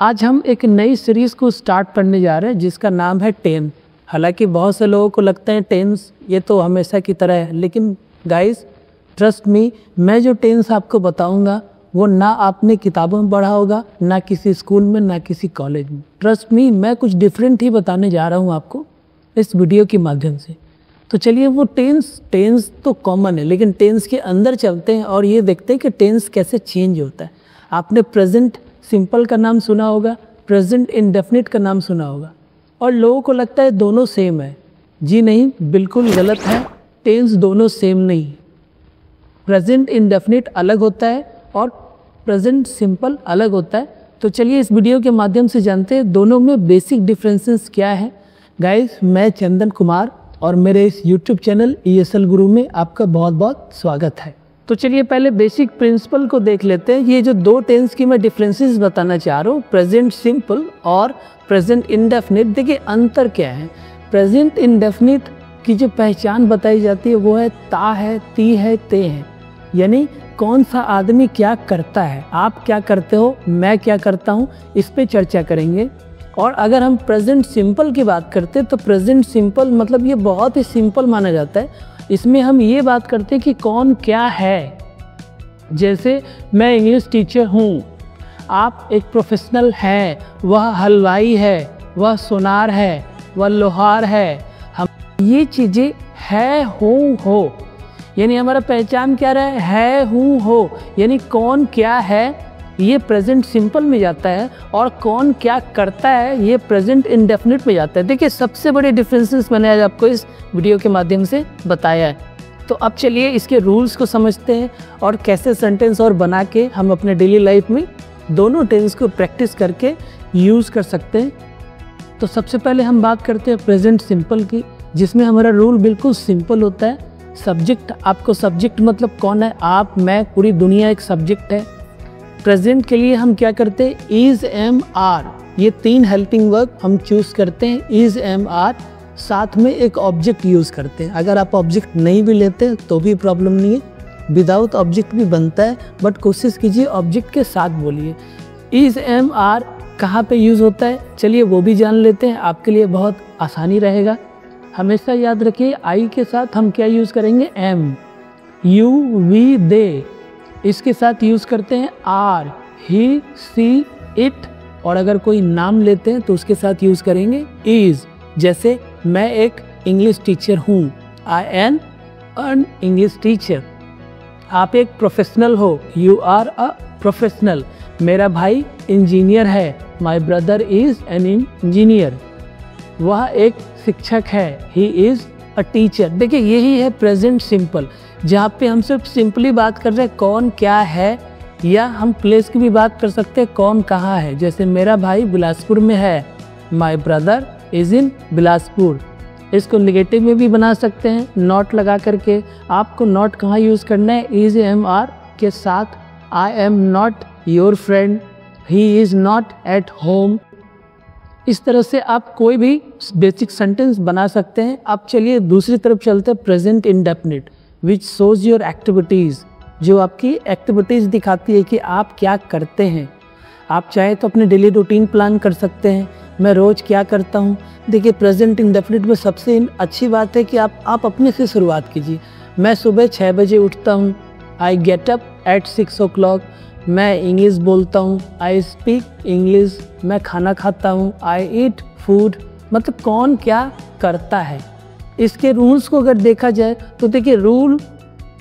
आज हम एक नई सीरीज़ को स्टार्ट करने जा रहे हैं जिसका नाम है टेन। हालांकि बहुत से लोगों को लगता है टेंस ये तो हमेशा की तरह है, लेकिन गाइस ट्रस्ट मी, मैं जो टेंस आपको बताऊंगा वो ना आपने किताबों में पढ़ा होगा, ना किसी स्कूल में, ना किसी कॉलेज में। ट्रस्ट मी, मैं कुछ डिफरेंट ही बताने जा रहा हूँ आपको इस वीडियो के माध्यम से। तो चलिए वो टेंस तो कॉमन है, लेकिन टेंस के अंदर चलते हैं और ये देखते हैं कि टेंस कैसे चेंज होता है। आपने प्रेजेंट सिंपल का नाम सुना होगा, प्रेजेंट इंडेफिनिट का नाम सुना होगा, और लोगों को लगता है दोनों सेम है। जी नहीं, बिल्कुल गलत है। टेंस दोनों सेम नहीं। प्रेजेंट इंडेफिनिट अलग होता है और प्रेजेंट सिंपल अलग होता है। तो चलिए इस वीडियो के माध्यम से जानते हैं दोनों में बेसिक डिफरेंसेस क्या है। गाइस, मैं चंदन कुमार और मेरे इस यूट्यूब चैनल ESL गुरु में आपका बहुत बहुत स्वागत है। तो चलिए पहले बेसिक प्रिंसिपल को देख लेते हैं। ये जो दो टेंस की मैं डिफरेंसेस बताना चाह रहा हूँ, प्रेजेंट सिंपल और प्रेजेंट इंडेफिनिट, देखिए अंतर क्या है। प्रेजेंट इंडेफिनिट की जो पहचान बताई जाती है वो है ता है, ती है, ते है, यानी कौन सा आदमी क्या करता है। आप क्या करते हो, मैं क्या करता हूँ, इस पे चर्चा करेंगे। और अगर हम प्रेजेंट सिंपल की बात करते हैं तो प्रेजेंट सिंपल मतलब ये बहुत ही सिंपल माना जाता है। इसमें हम ये बात करते हैं कि कौन क्या है। जैसे मैं इंग्लिश टीचर हूँ, आप एक प्रोफेशनल हैं, वह हलवाई है, वह सुनार है, वह लोहार है। हम ये चीज़ें है, हूँ, हो, यानी हमारा पहचान क्या रहा है, हूँ, हो, यानी कौन क्या है ये प्रेजेंट सिंपल में जाता है, और कौन क्या करता है ये प्रेजेंट इंडेफिनिट में जाता है। देखिए सबसे बड़े डिफरेंसेस मैंने आज आपको इस वीडियो के माध्यम से बताया है। तो अब चलिए इसके रूल्स को समझते हैं और कैसे सेंटेंस और बना के हम अपने डेली लाइफ में दोनों टेंस को प्रैक्टिस करके यूज़ कर सकते हैं। तो सबसे पहले हम बात करते हैं प्रेजेंट सिंपल की, जिसमें हमारा रूल बिल्कुल सिंपल होता है। सब्जेक्ट, आपको सब्जेक्ट मतलब कौन है, आप, मैं, पूरी दुनिया एक सब्जेक्ट है। प्रेजेंट के लिए हम क्या करते हैं, इज, एम, आर, ये तीन हेल्पिंग वर्ब हम चूज करते हैं। इज, एम, आर, साथ में एक ऑब्जेक्ट यूज करते हैं। अगर आप ऑब्जेक्ट नहीं भी लेते तो भी प्रॉब्लम नहीं है, विदाउट ऑब्जेक्ट भी बनता है, बट कोशिश कीजिए ऑब्जेक्ट के साथ बोलिए। इज, एम, आर कहाँ पे यूज होता है, चलिए वो भी जान लेते हैं, आपके लिए बहुत आसानी रहेगा। हमेशा याद रखिए आई के साथ हम क्या यूज करेंगे, एम। यू, वी, दे, इसके साथ यूज करते हैं आर, ही, सी, इट, और अगर कोई नाम लेते हैं तो उसके साथ यूज करेंगे इज। जैसे मैं एक इंग्लिश टीचर हूँ, I am an English teacher. आप एक प्रोफेशनल हो, यू आर अ प्रोफेशनल। मेरा भाई इंजीनियर है, my brother is an engineer. वह एक शिक्षक है, ही इज अ टीचर। देखिए यही है प्रेजेंट सिंपल, जहाँ पे हम सिर्फ सिंपली बात कर रहे हैं कौन क्या है, या हम प्लेस की भी बात कर सकते हैं कौन कहाँ है। जैसे मेरा भाई बिलासपुर में है, my brother is in Bilaspur. इसको निगेटिव में भी बना सकते हैं नॉट लगा करके। आपको नॉट कहाँ यूज़ करना है, इज, एम, आर के साथ। I am not your friend, he is not at home. इस तरह से आप कोई भी बेसिक सेंटेंस बना सकते हैं। अब चलिए दूसरी तरफ चलते हैं, present indefinite, which shows your activities, जो आपकी एक्टिविटीज़ दिखाती है कि आप क्या करते हैं। आप चाहे तो अपने डेली रूटीन प्लान कर सकते हैं, मैं रोज़ क्या करता हूँ। देखिए प्रेजेंट इंडेफिनिट में सबसे अच्छी बात है कि आप अपने से शुरुआत कीजिए। मैं सुबह 6 बजे उठता हूँ, I get up at 6 o'clock। मैं इंग्लिश बोलता हूँ, आई स्पीक इंग्लिश। मैं खाना खाता हूँ, आई ईट फूड। मतलब कौन क्या करता है। इसके रूल्स को अगर देखा जाए तो देखिए रूल,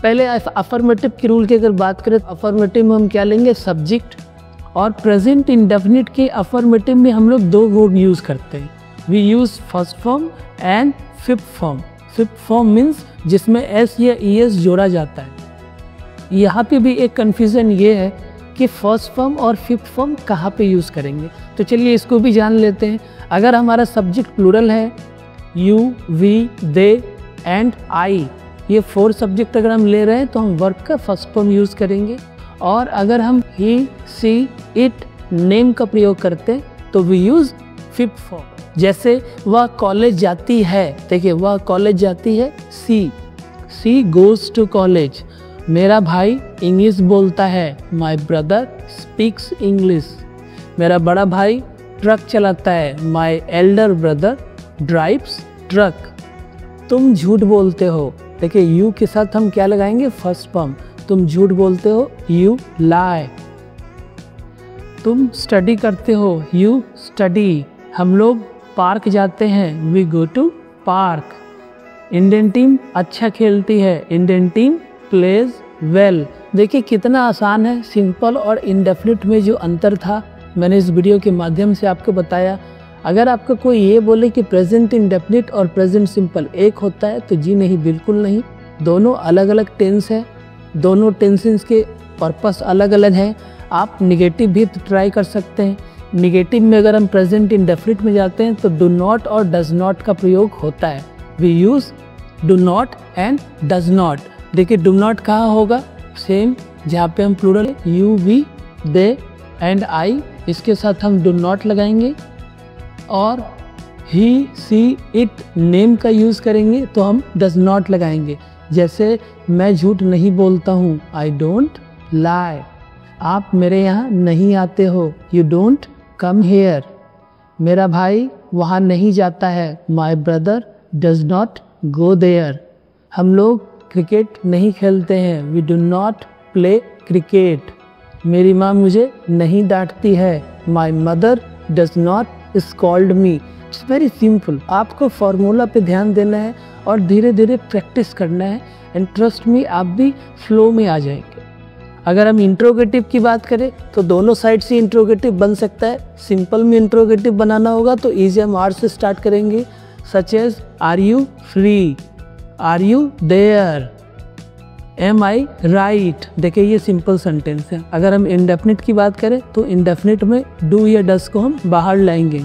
पहले अफर्मेटिव के रूल की अगर बात करें तो अफर्मेटिव में हम क्या लेंगे, सब्जेक्ट। और प्रेजेंट इंडेफिनिट के अफर्मेटिव में हम लोग दो वर्ब यूज़ करते हैं। We use first form and fifth form. Fifth form means जिसमें एस या ES जोड़ा जाता है। यहाँ पे भी एक कन्फ्यूज़न ये है कि फर्स्ट फॉर्म और फिफ्थ फॉर्म कहाँ पे यूज़ करेंगे। तो चलिए इसको भी जान लेते हैं। अगर हमारा सब्जेक्ट प्लूरल है, you, we, they and I, ये 4 सब्जेक्ट अगर हम ले रहे हैं तो हम वर्ब का फर्स्ट फॉर्म यूज़ करेंगे। और अगर हम ही, सी, इट, नेम का प्रयोग करते हैं तो वी यूज़ फिफ्थ फॉर्म। जैसे वह कॉलेज जाती है, देखिए वह कॉलेज जाती है, सी गोज़ टू कॉलेज। मेरा भाई इंग्लिश बोलता है, माई ब्रदर स्पीक्स इंग्लिश। मेरा बड़ा भाई ट्रक चलाता है। My elder brother drives truck. तुम झूठ बोलते हो। देखिए यू के साथ हम क्या लगाएंगे, फर्स्ट फॉर्म। तुम झूठ बोलते हो, यू लाई। तुम स्टडी करते हो, यू स्टडी। हम लोग पार्क जाते हैं, we go to park. Indian team अच्छा खेलती है, इंडियन टीम प्लेज वेल। देखिए कितना आसान है। सिंपल और इंडेफिनिट में जो अंतर था मैंने इस वीडियो के माध्यम से आपको बताया। अगर आपको कोई ये बोले कि प्रेजेंट इंडेफिनिट और प्रेजेंट सिंपल एक होता है तो जी नहीं, बिल्कुल नहीं। दोनों अलग अलग टेंस है, दोनों टेंसेस के पर्पस अलग अलग हैं। आप निगेटिव भी ट्राई कर सकते हैं। निगेटिव में अगर हम प्रेजेंट इंडेफिनिट में जाते हैं तो डू नॉट और डज नॉट का प्रयोग होता है। We use do not and does not. देखिए डू नॉट कहाँ होगा, सेम जहाँ पे हम plural you we they and I, इसके साथ हम डू नॉट लगाएंगे। और ही सी इट नेम का यूज़ करेंगे तो हम डज नॉट लगाएंगे। जैसे मैं झूठ नहीं बोलता हूँ, आई डोंट लाई। आप मेरे यहाँ नहीं आते हो, यू डोंट कम हेयर। मेरा भाई वहाँ नहीं जाता है, my brother does not go there. हम लोग क्रिकेट नहीं खेलते हैं, we do not play cricket. मेरी माँ मुझे नहीं डांटती है, my mother does not scold me. It's very simple. आपको फार्मूला पे ध्यान देना है और धीरे धीरे प्रैक्टिस करना है एंड ट्रस्ट मी आप भी फ्लो में आ जाएंगे। अगर हम इंट्रोगेटिव की बात करें तो दोनों साइड से इंट्रोगेटिव बन सकता है। सिंपल में इंट्रोगेटिव बनाना होगा तो इजी हम आर से स्टार्ट करेंगे, such as are you free, are you there, am I right. देखिए ये सिंपल सेंटेंस है। अगर हम इंडेफिनिट की बात करें तो इंडेफिनिट में डू या डस को हम बाहर लाएंगे।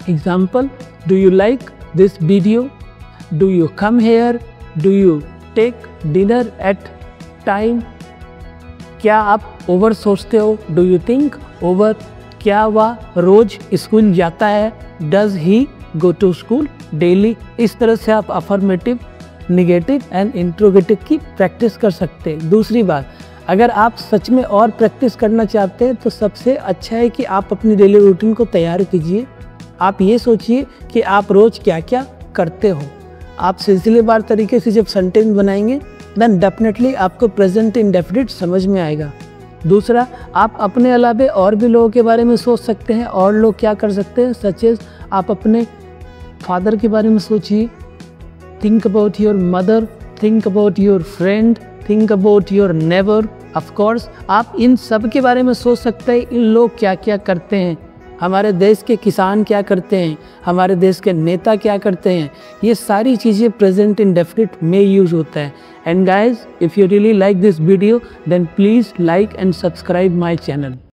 Example, do you like this video, do you come here, do you take dinner at time. क्या आप ओवर सोचते हो, डू यू थिंक ओवर। क्या वह रोज स्कूल जाता है, does he go to school daily. इस तरह से आप अफर्मेटिव, निगेटिव एंड इंट्रोगेटिव की प्रैक्टिस कर सकते हैं। दूसरी बात, अगर आप सच में और प्रैक्टिस करना चाहते हैं तो सबसे अच्छा है कि आप अपनी डेली रूटीन को तैयार कीजिए। आप ये सोचिए कि आप रोज क्या क्या करते हो। आप सिलसिलेवार तरीके से जब सेंटेंस बनाएंगे देन डेफिनेटली आपको प्रेजेंट इंडेफिनिट समझ में आएगा। दूसरा, आप अपने अलावे और भी लोगों के बारे में सोच सकते हैं। और लोग क्या कर सकते हैं, सच एज आप अपने फादर के बारे में सोचिए, think about your mother, think about your friend, think about your neighbour. Of course आप इन सब के बारे में सोच सकते हैं, इन लोग क्या क्या करते हैं, हमारे देश के किसान क्या करते हैं, हमारे देश के नेता क्या करते हैं। ये सारी चीज़ें प्रेजेंट इंडेफिनिट में यूज़ होता है। And guys, if you really like this video then please like and subscribe my channel.